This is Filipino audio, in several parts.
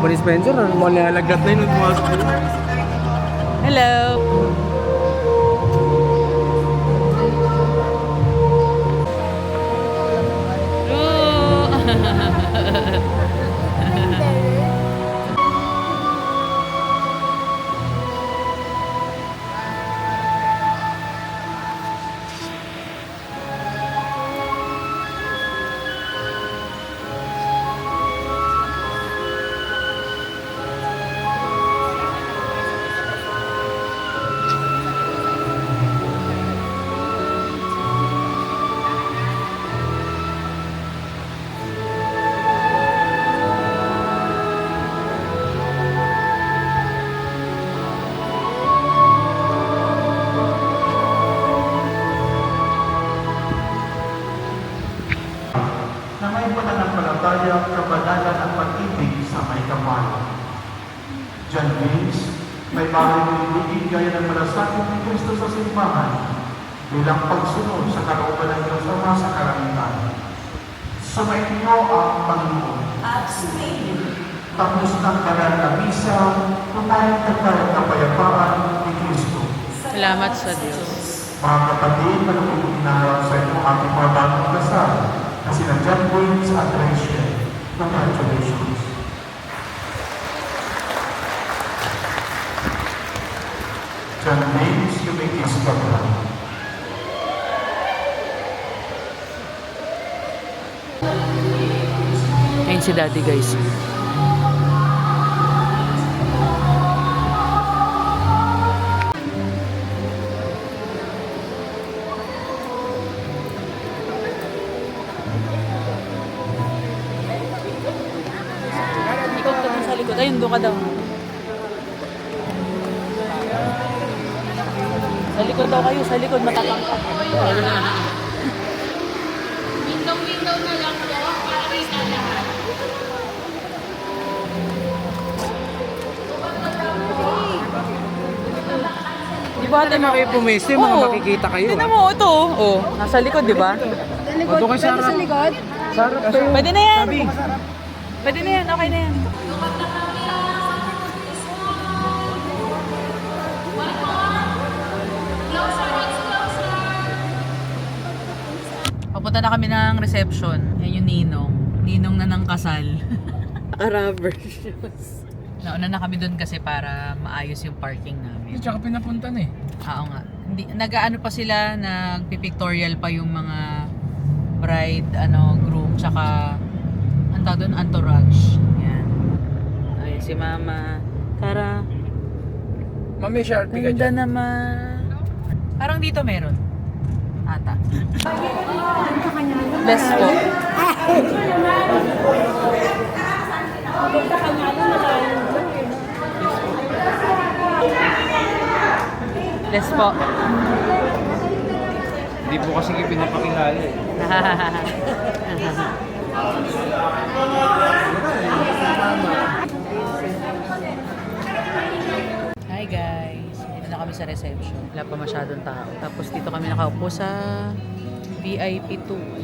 pa ni Spencer. Ano mo nalagkat na yun nung pumasok ko. Hello! na may pananampalataya, kabanalan at pag-ibig sa may kapal. John James, may bahay pinibigin gaya ng malasakit ni Kristo sa simbahan bilang pagsunod sa kalooban ng Diyos Ama sa kalangitan. Sumainyo ang Panginoon. At sumainyo. Tapos ng banal na misa, tayong nagkaroon ng kapayapaan ni Kristo. Salamat sa Diyos. Mga kapatid, malupit inaharap sa inyo ating mga bagong kasal na sina John James at Rachel. Congratulations. John James, you may kiss the bride. Ayun si Daddy, guys. Ikot ka dun sa likod. Ayun, doon ka daw. Sa likod daw kayo. Sa likod, matapang ka. Window na lang po para kita lahat. Di ba ate na kayo pumesto yung mga Oo. makikita kayo? Tignan mo, ito. Oh, nasa likod, di ba? O, doon kayo sa harap. Sa harap kayo. Pwede na yan. Sabi. Pwede na yan. Okay na yan. Papunta na kami ng reception. Yan yung ninong. Ninong na ng kasal. Naka-rubber shoes. Nauna na kami doon kasi para maayos yung parking namin. Tsaka pinapunta na eh. Oo nga. Hindi, nag-ano pa sila, nagpipictorial pa yung mga bride, groom, tsaka ang tawag doon, entourage. Yan. Ay, si Mama. Tara. Mami, Sharpie ka Ganda dyan. naman. Parang dito meron. Ata. Less po. Less po. Hindi po kasi pinapakilala eh. Hi guys. Dito na kami sa reception. Wala pa masyadong tao. Tapos dito kami nakaupo sa VIP 2.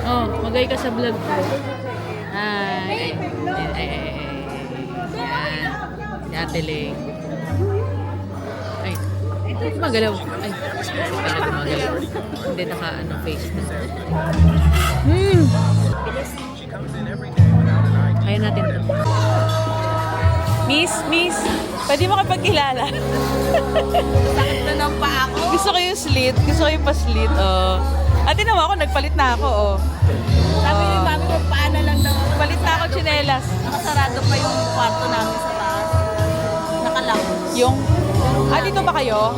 Oh, magay ka sa vlog ko. Hi. Yan. Si Ate Ling. Ay. Gumagalaw. Ay. Pala gumagalaw. Hindi face na. Kaya natin to. Miss, pwede mo kapagkilala? Sakit na ng paa ko. Gusto ko yung slit. Gusto ko yung pa-slit. Oh. Ate naman ako, nagpalit na ako. Oh. Sabi ni Mami, magpaan na lang daw. Palit na ako tsinelas. Nakasarado pa yung kwarto namin sa taas. Nakalock. Yung... dito ba kayo?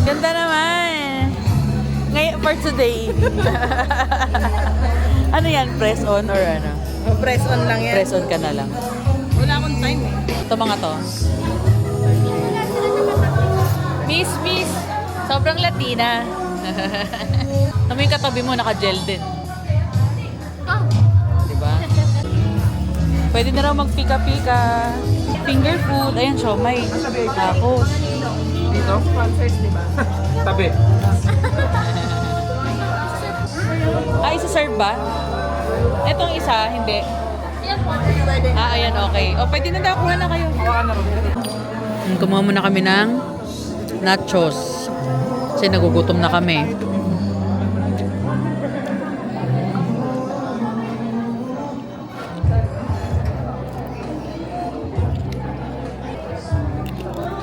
Ganda naman. Ngayon, for today. Ano yan? Press on or ano? Press on lang yan. Press on ka na lang. Wala akong time eh. Ito mga to. Miss. Sobrang Latina. Tama yung katabi mo, naka-gel din. Oh. Diba? Pwede na raw magpika-pika. Finger food. Ayan, siomay. Tapos. Dito? Sponsors, di ba? Tabi. Isa-serve ba? Etong isa, hindi. Ah, ayan, okay. O, pwede na daw. Kuha na kayo. Hawakan na rin. Kumuha muna kami ng nachos. Kasi nagugutom na kami.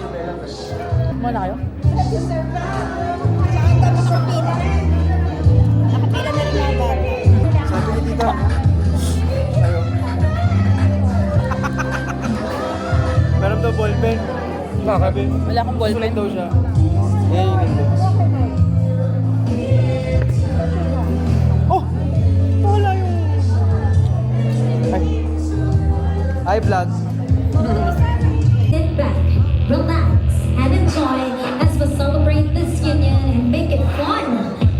Kumuha na kayo? Nakapila na rin mga bata. Sabi ni tita. Ayaw. Meron daw ballpen. Bakit? Wala akong ballpen. daw siya. Eh, hindi. Oh! Wala yung... Ay, vlog. Sit back, relax, and enjoy as we celebrate this union and make it fun,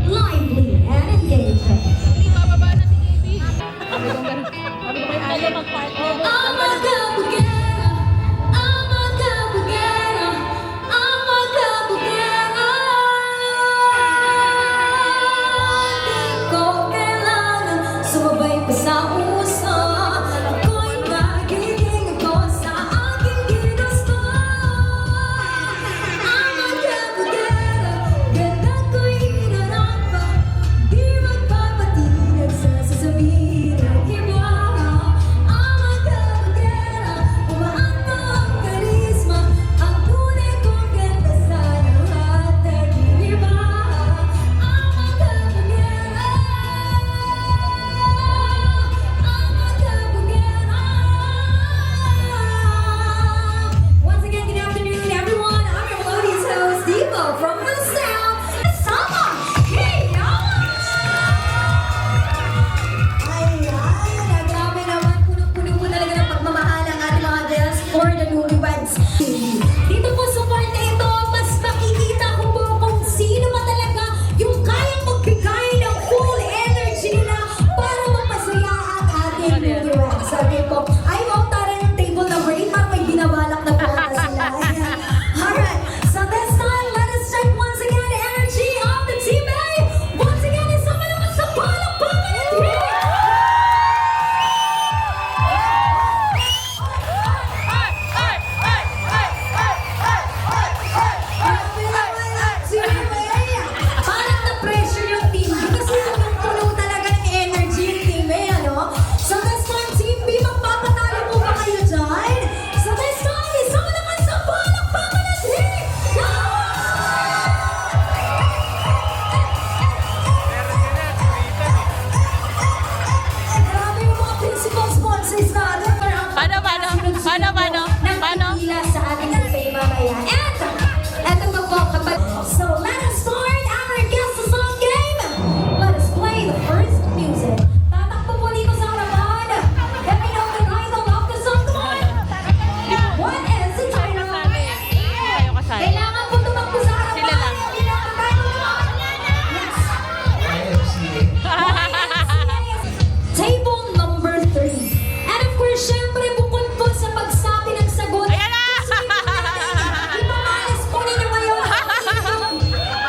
lively, and engaging. I'm a go-getter, I'm a go-getter, I'm a go-getter. Di ko kailangan sumabay pa sa uso. Ako'y magiging ako sa aking ginusto. I'm a go-getter, ganda ko'y hinarap pa. Di magpapatinag sa sasabihin ng iba. I'm a go-getter, umaanto ang karisma. Ang tunay kong ganda sa lahat nag-iiba. I'm a go-getter, once again, good afternoon, everyone. I'm your Melodious host, Devo, from the South. Sama! Hey, Ayan, grabe naman. Punong-puno po talaga ng pagmamahal ang ating mga guests for the newlyweds. Dito po sa part na ito, mas makikita ko po kung sino ba talaga yung kayang magbigay ng full energy nila para mapasaya ang ating newlyweds. Sabi po, ay wow, tara ng table number 8 para may binabalak na po sila. Ayan. Alright, so this time, let us check once again the energy of the team A. Once again, isama naman sa palakpakan ng team A. Parang na-pressure yung team B kasi yung puno talaga ng energy yung team A, ano? So this time, team B, magpapatalo po ba kayo dyan? So this time, isama naman sa palakpakan ng team A. Grabe yung mga principal sponsors natin. Paano? Ng pila sa ating buffet mamaya. And, eto pa po kapag... So, let us start our guess the song game. Let us play the first music. Tatakbo po dito sa harapan. Let me know the title of the song. Come on! What is the title? Kayo kasali. Kailangan po tumakbo sa harapan. Sila lang. Hindi na ang title. Yes. Table number 3. And of course, syempre, bukod po sa pagsabi ng sagot, Ayan na! ipamalas po ninyo ngayon ang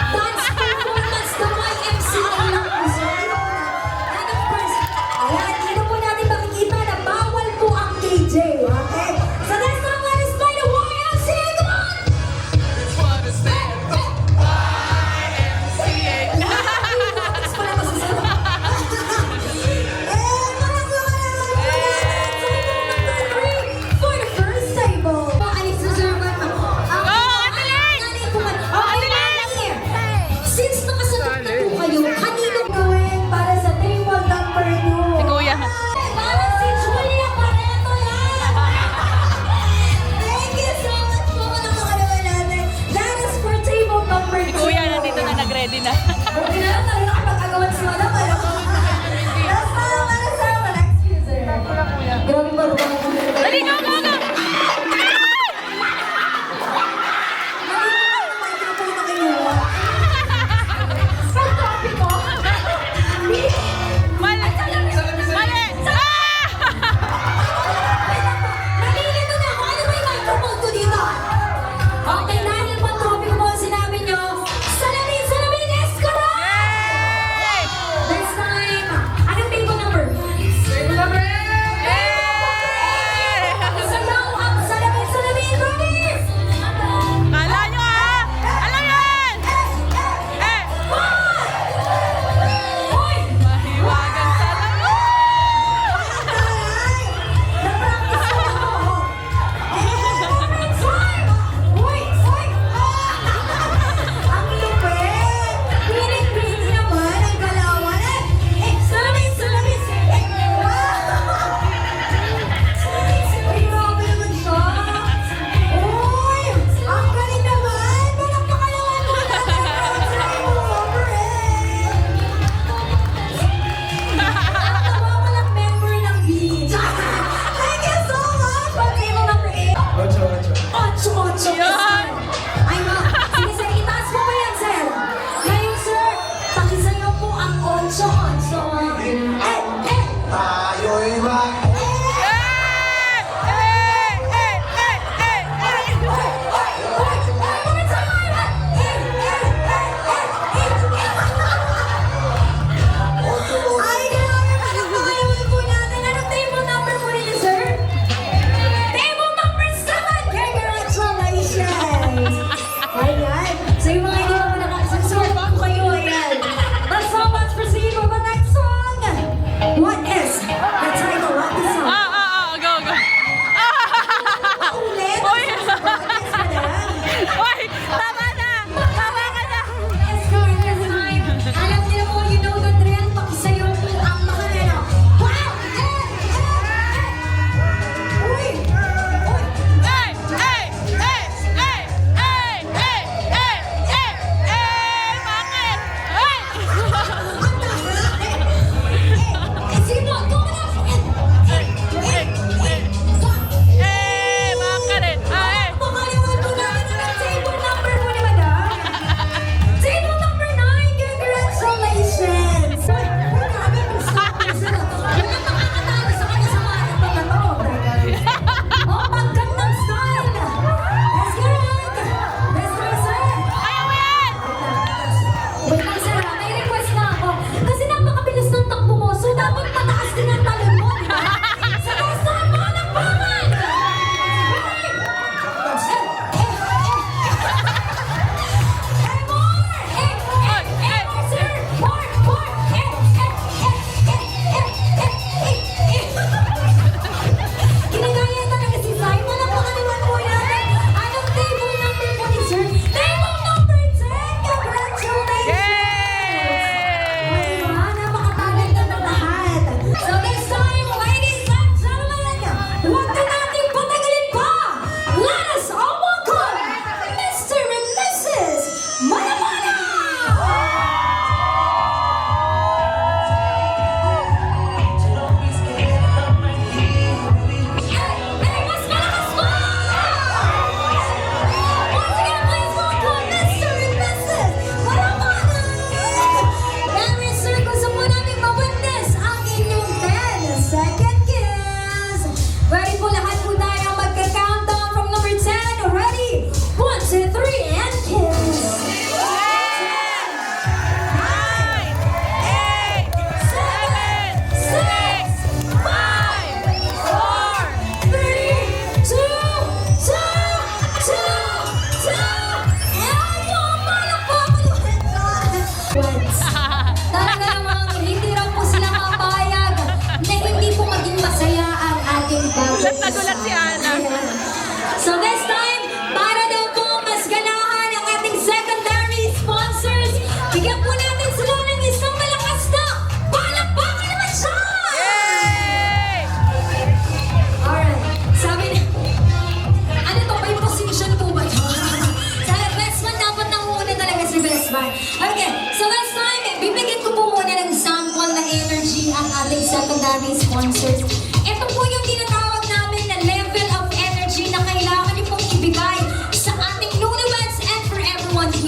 dance performance na may MC lang po sir. And of course, ayan, dito po natin makikita na bawal po ang DJ, okay? So next time, let us play the YMCA, come on! For the first table. Alis na Sir Man. Since nakasagot na po kayo, kanino gawin para sa table number 2? Si Kuya. Para si Julia Pareto yan! Thank you so much po mga nakalawa natin. That is for table number 2. Si Kuya nandito na nag-ready na. Okay na lang tayo nakapag-agawan si Madam. Last time, next user. Grabe ba rin ako? Dali, go! Microphone na kayo. Sa topic ko, Mali! nalilito na ako. Ano ba yung microphone ko dito? Okay, dahil pa topic mo, sinabi nyo, salamin, Escalade! Yay! There's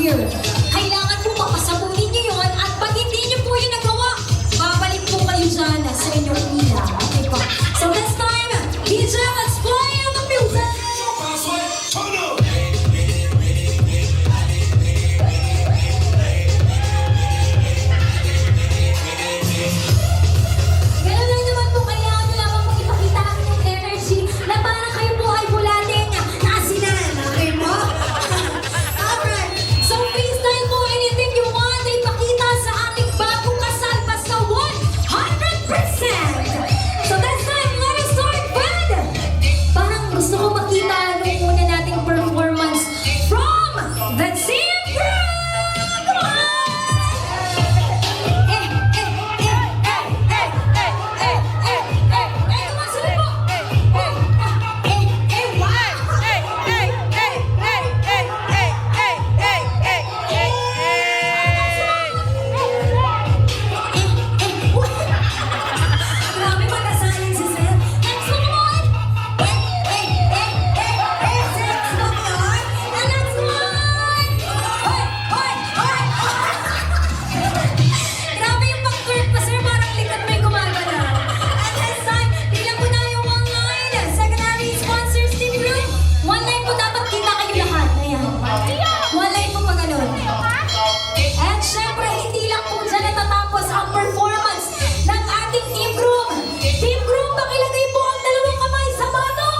year. Kailangan po mapasabunin niyo yun at pag hindi niyo po yun nagawa, babalik po kayo dyan sa inyong ila. Okay po. So this time, DJ, let's play the music! Ganun lang naman po, kailangan nyo lamang pong ipakita ang inyong energy na parang kayo po ay bulating nasinan. Okay mo? Alright. So freestyle po anything you want na ipakita sa ating bagong kasal basta 100%. So this time, let us start with parang gusto ko makita nung una nating performance from the team group! Come on! Grabe pagkasalin si Seth. Next one! Next one! Next one! Grabe yung pag-twerk pa, sir. Parang likod may gumagana. At this time, bilang po na yung one line. Secondary sponsors team group. One line po dapat kita kayo lahat. Ayan. One line po pag ganun. At syempre, hindi lang po dyan natatapos ang performance ng ating team group. Team group, pakilagay po ang dalawang kamay sa batok.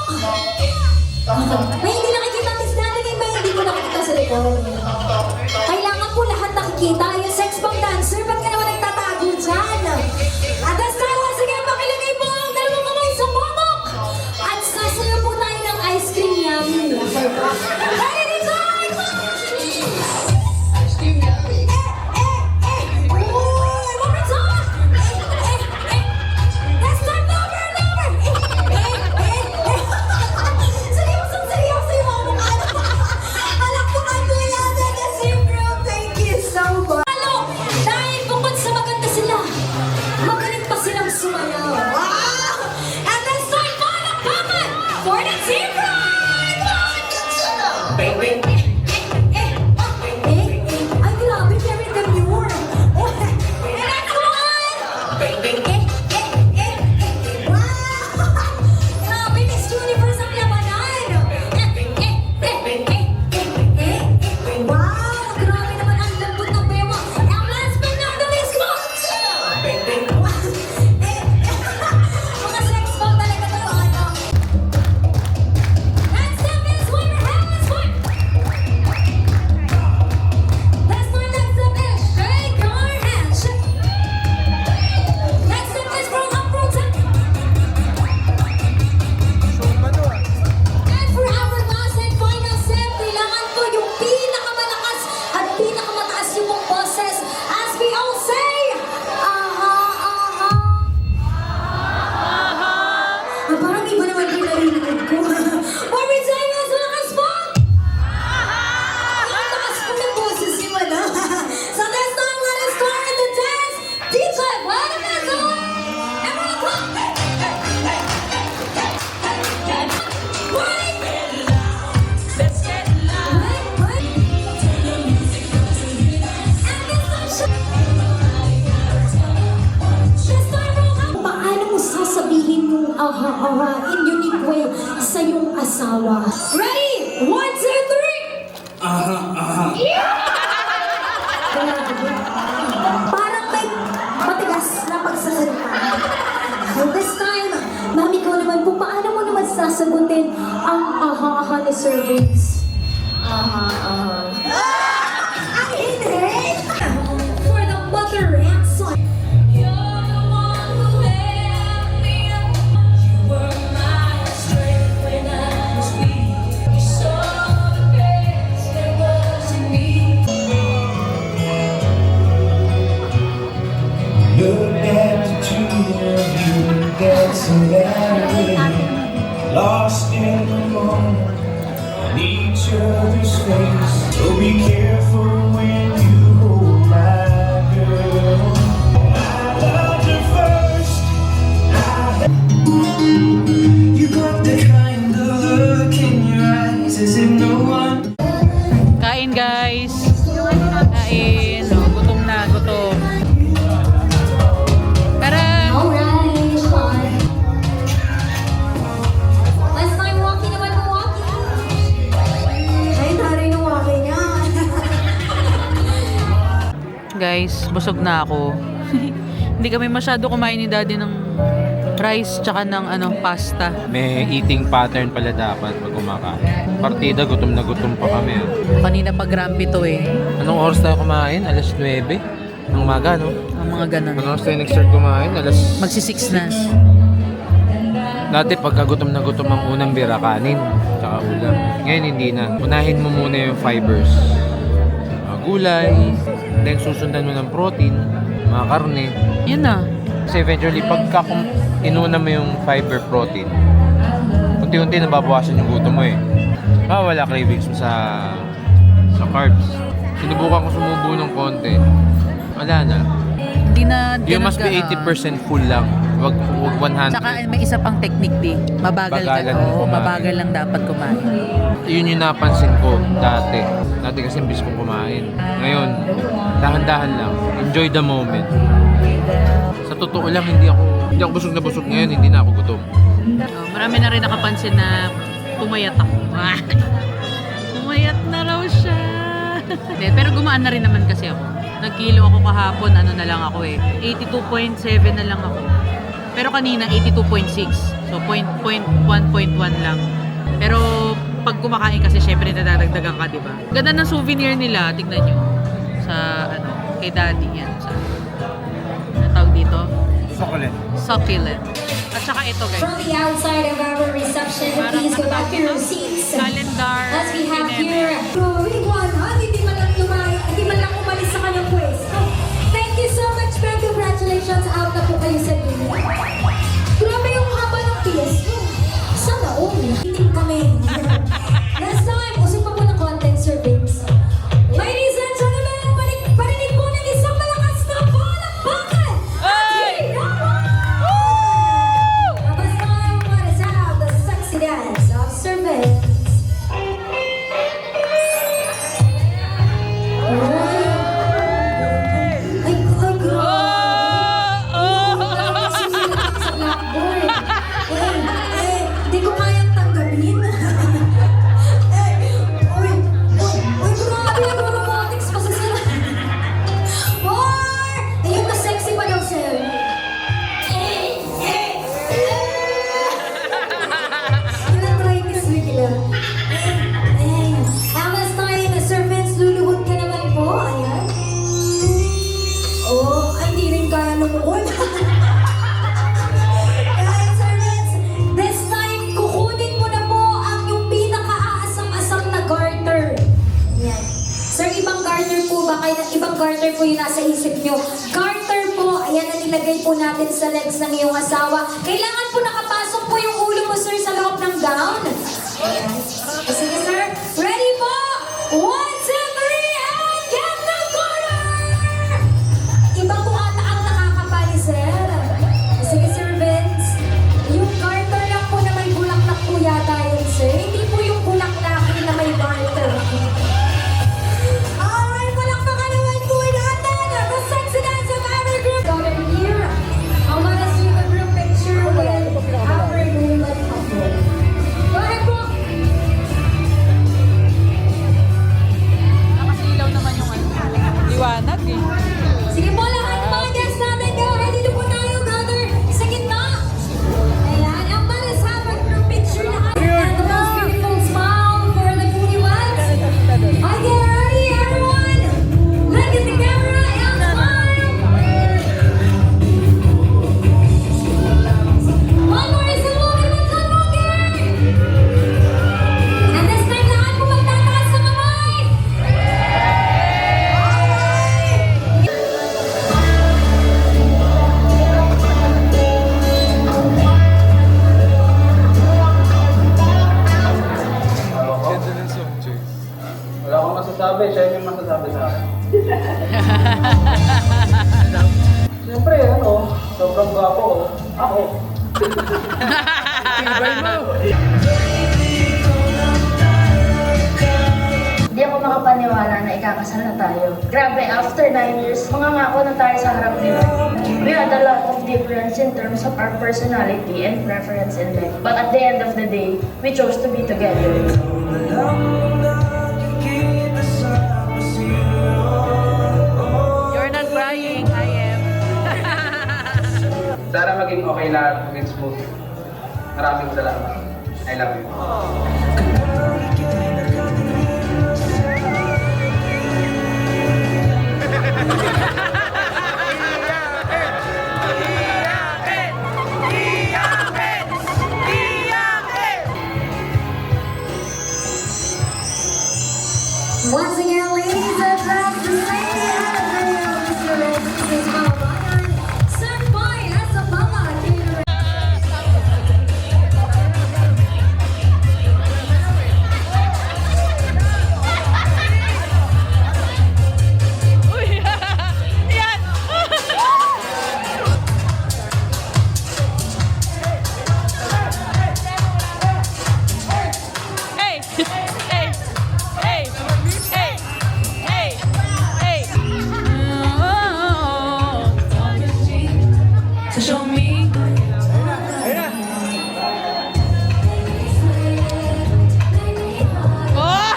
May hindi nakikita, Miss Natalie, may hindi ko nakikita sa likod. Kailangan po lahat nakikita. Yung sex bomb dancer, ba't ka naman nagtatago dyan? At this time, once again, pakilagay po ang dalawang kamay sa batok. At sasayo po tayo ng ice cream yummy. Okay po? Ready to go! For the team ay, grabe, very demure. Oh, and that's one! Wow! Grabe, Miss Universe ang labanan. Wow! Grabe naman ang lambot ng bema. And last but not the least, come on! Mga sex bomb talaga to, ano? Next up is winner has one. Next up is shake your hands. Next up is from Uproot. And for our last and final set, kailangan po yung pinakamalakas at pinakamataas yung mga boses. As we all say, parang iba naman yung narinig ko. One more time, guys, malakas po! Ang takas po ng boses yung ano. So this time, let us start the dance. DJ, what a missile! Everyone clap! Wait! Let's get loud! Wait! And this time, paano mo sasabihin yung in unique way sa iyong asawa? Ready? 1, 2, 3! Parang may matigas na pagsasalita. So this time, mami ko naman po, paano mo naman sasagutin ang aha-aha ni Sir Vince? Ang hindi! For the mother and son. Look at the two of you dancing that way, lost in the moment, in each other's face. guys, busog na ako. Hindi kami masyado kumain ni daddy ng rice tsaka ng pasta. May eating pattern pala dapat pag kumakain. Partida, gutom na gutom pa kami. Kanina pa grumpy to eh. Anong oras tayo kumain? Alas 9 ng umaga, no? Ang mga ganun. Anong oras tayo nag-start kumain? Alas... Magsi-6 na. Dati pagka gutom na gutom ang unang bira, kanin, tsaka ulam. Ngayon hindi na. Unahin mo muna yung fibers. Mga gulay, then susundan mo ng protein, mga karne. Yun na. Kasi eventually, pagka inuna mo yung fiber protein, unti-unti nababawasan yung gutom mo eh. Wala cravings mo sa carbs. Sinubukan ko sumubo ng konti. Wala na. Hindi na You must be 80% full lang. Wag 100. Tsaka may isa pang technique di. Mabagal ka. Bagalan Oo, kumain. mabagal lang dapat kumain. Yun yung napansin ko dati. Dati kasi imbis kong kumain. Ngayon, dahan-dahan lang. Enjoy the moment. Sa totoo lang, hindi ako busog na busog ngayon, hindi na ako gutom. Marami na rin nakapansin na pumayat ako. Pumayat na raw siya. Hindi, pero gumaan na rin naman kasi ako. Nagkilo ako kahapon, na lang ako eh. 82.7 na lang ako. Pero kanina, 82.6. So, 1.1 lang. Pero, pag kumakain kasi, syempre, nadadagdagan ka, diba? Ganda ng souvenir nila, tignan nyo. Sa, kay daddy. Yan. Sa, ano tawag dito? Succulent. Succulent. At saka ito, guys. From the outside of our reception, Parang please go back to your ano, seats. calendar. As we have Pineme. here, hindi man lang umalis sa kanyang pwesto. Thank you so much, friend. Congratulations. Out na po kayo sa dulo. Grabe yung haba ng piyes. Sana all. Hindi kami. Last time, usap pa po ng content surveys. Ladies and gentlemen, parinig po ng isang malakas na palakpakan. Tapos tayo para sa the sexy dance of surveys. Ay, grabe. Sa blackboard. Di ko kayang tanggapin. Uy, grabe. Robotics pa sa sila. Ayun na sexy pa daw, sir. Ina-try-kiss bigla. Amas tayo na servants, luluhod ka naman po. Ayan. Hindi rin kaya lumuhod. Ayan, servants. This time, kukunin mo na po ang yung pinaka-aasam-asam na garter. Ayan. Sir, ibang garter po ba? Ibang garter po yung nasa isip nyo. Garter po, ayan na nilagay po natin sa legs ng iyong asawa. Kailangan po nakapasok po yung ulo mo, sir, sa loob ng gown. Ayan. Sige, sir. Ready po? 1, 2, 3, and get the garter! Iba po ata ang nakakapali, sir. Sige, sir Vince. Yung garter lang po na may bulaklak po yata yun, sir. Hindi po yung bulaklak na may garter. Alright, palakpakan naman po natin the sexy dance of our group. Daughter here, I wanna see the group picture with our newlywed couple. Go ahead po. Nakasilaw naman yung liwanag eh. Sige po, lahat ng mga guests natin, go ahead, dito po tayo, brother, sa gitna. Ayan, ang malas habang group picture lahat. And the most beautiful smile for the newlyweds. I get ready, everyone. Look at the camera and smile. One more is a moment, and this time, lahat po magtataas sa kamay. Wala akong masasabi. Siya yung masasabi sa akin. Siyempre, sobrang gwapo ko. Ako. Hindi ako makapaniwala na ikakasal na tayo. Grabe, after 9 years, mangangako na tayo sa harap nila. We had a lot of difference in terms of our personality and preference in life. But at the end of the day, we chose to be together. You're not okay lahat, maging smooth. Maraming salamat. I love you. Once again, ladies and gentlemen, Mr. Mrs. Mamayan, sent by Asapama Catering. Uy! Yan! Hey! Hey! Hey! Hey! Hey! Hey! So show me. Oh!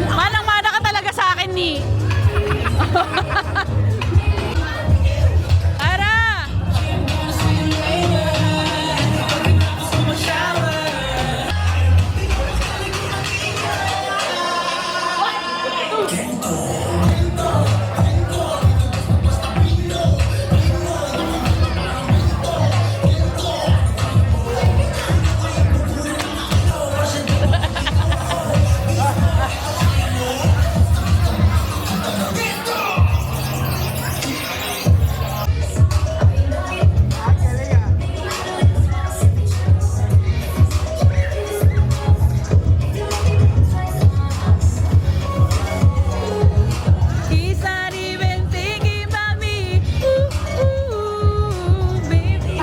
Manang-mana ka talaga sa akin ni. Ara! He's not even thinking about me. Baby.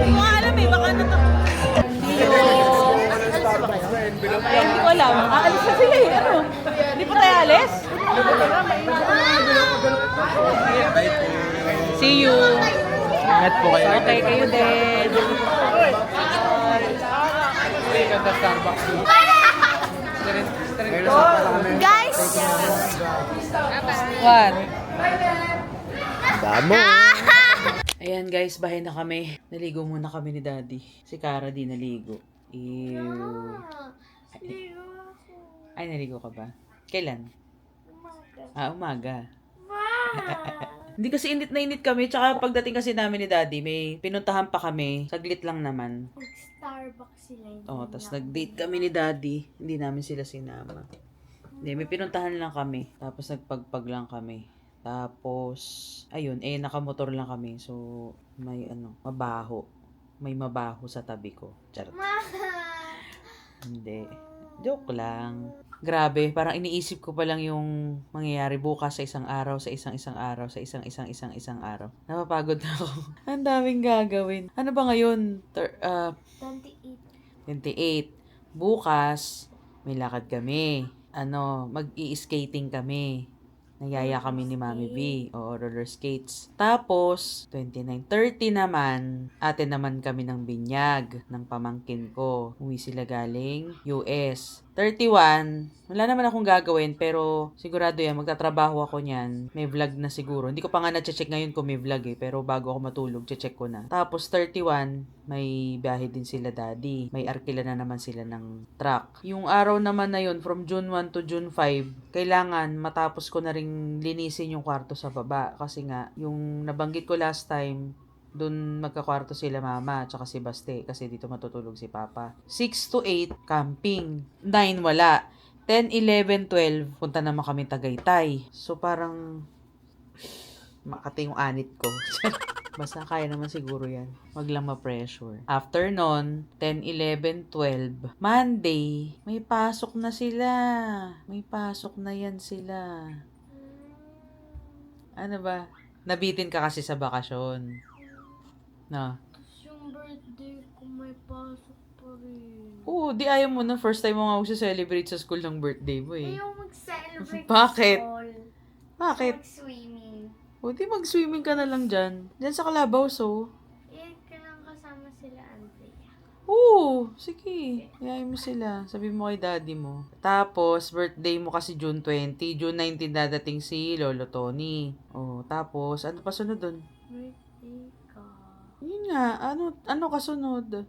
Hindi ko alam eh, baka Hindi ko alam. Aalis na sila eh. Ano? Hindi pa tayo alis? See you. Ingat po kayo. Okay, kayo din. Guys! What? Damo. Ayan guys, bahay na kami. Naligo muna kami ni Daddy. Si Cara di naligo. Ew. Ay, naligo ka ba? Kailan? Umaga. Hindi kasi init na init kami. Tsaka pagdating kasi namin ni Daddy, may pinuntahan pa kami. Saglit lang naman. Starbucks sila. Tapos nag-date kami ni Daddy. Hindi namin sila sinama. Hindi, may pinuntahan lang kami. Tapos nagpagpag lang kami. Tapos, ayun, nakamotor lang kami. So, may mabaho. May mabaho sa tabi ko. Charot. Hindi. Joke lang. Grabe, parang iniisip ko pa lang yung mangyayari bukas sa isang araw, sa isang araw, sa isang araw. Napapagod na ako. Ang daming gagawin. Ano ba ngayon? 28. Bukas, may lakad kami. Mag-i-skating kami. Nagyaya kami ni Mami B. O roller skates. Tapos, 29, 30 naman, atin naman kami ng binyag ng pamangkin ko. Uwi sila galing US. 31, wala naman akong gagawin pero sigurado yan, magtatrabaho ako niyan. May vlog na siguro. Hindi ko pa nga na-check ngayon kung may vlog pero bago ako matulog, check ko na. Tapos 31, may biyahe din sila daddy. May arkila na naman sila ng truck. Yung araw naman na yun, from June 1 to June 5, kailangan matapos ko na rin linisin yung kwarto sa baba. Kasi nga, yung nabanggit ko last time, doon magkakwarto sila mama at si Baste kasi dito matutulog si papa. 6 to 8, camping. 9, wala. 10, 11, 12, punta naman kami Tagaytay. So parang Makati yung anit ko. Basta kaya naman siguro yan. Wag lang ma-pressure. After nun, 10, 11, 12, Monday, may pasok na sila. May pasok na yan sila. Ano ba? Nabitin ka kasi sa bakasyon. No. Yung birthday ko may pasok pa rin. Oo, di ayaw mo na. First time mo nga mag-celebrate sa school ng birthday mo eh. Ayaw mag-celebrate Bakit? sa school. Bakit? Mag-swimming. O, di mag-swimming ka na lang dyan. Dyan sa Kalabaw, so. Kailangan kasama sila, Andrea. Oo, sige. Iyayin mo sila. Sabi mo kay daddy mo. Tapos, birthday mo kasi June 20. June 19 dadating si Lolo Tony. Oh, tapos, ano pa sunod dun? Birthday ka. Yun nga, ano kasunod?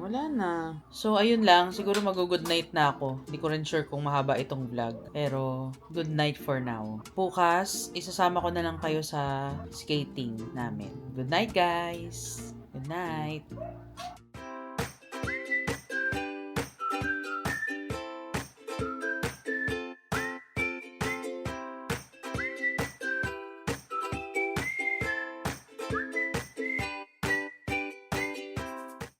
Wala na. So, ayun lang. Siguro mag-good night na ako. Hindi ko rin sure kung mahaba itong vlog. Pero, good night for now. Bukas, isasama ko na lang kayo sa skating namin. Good night, guys! Good night!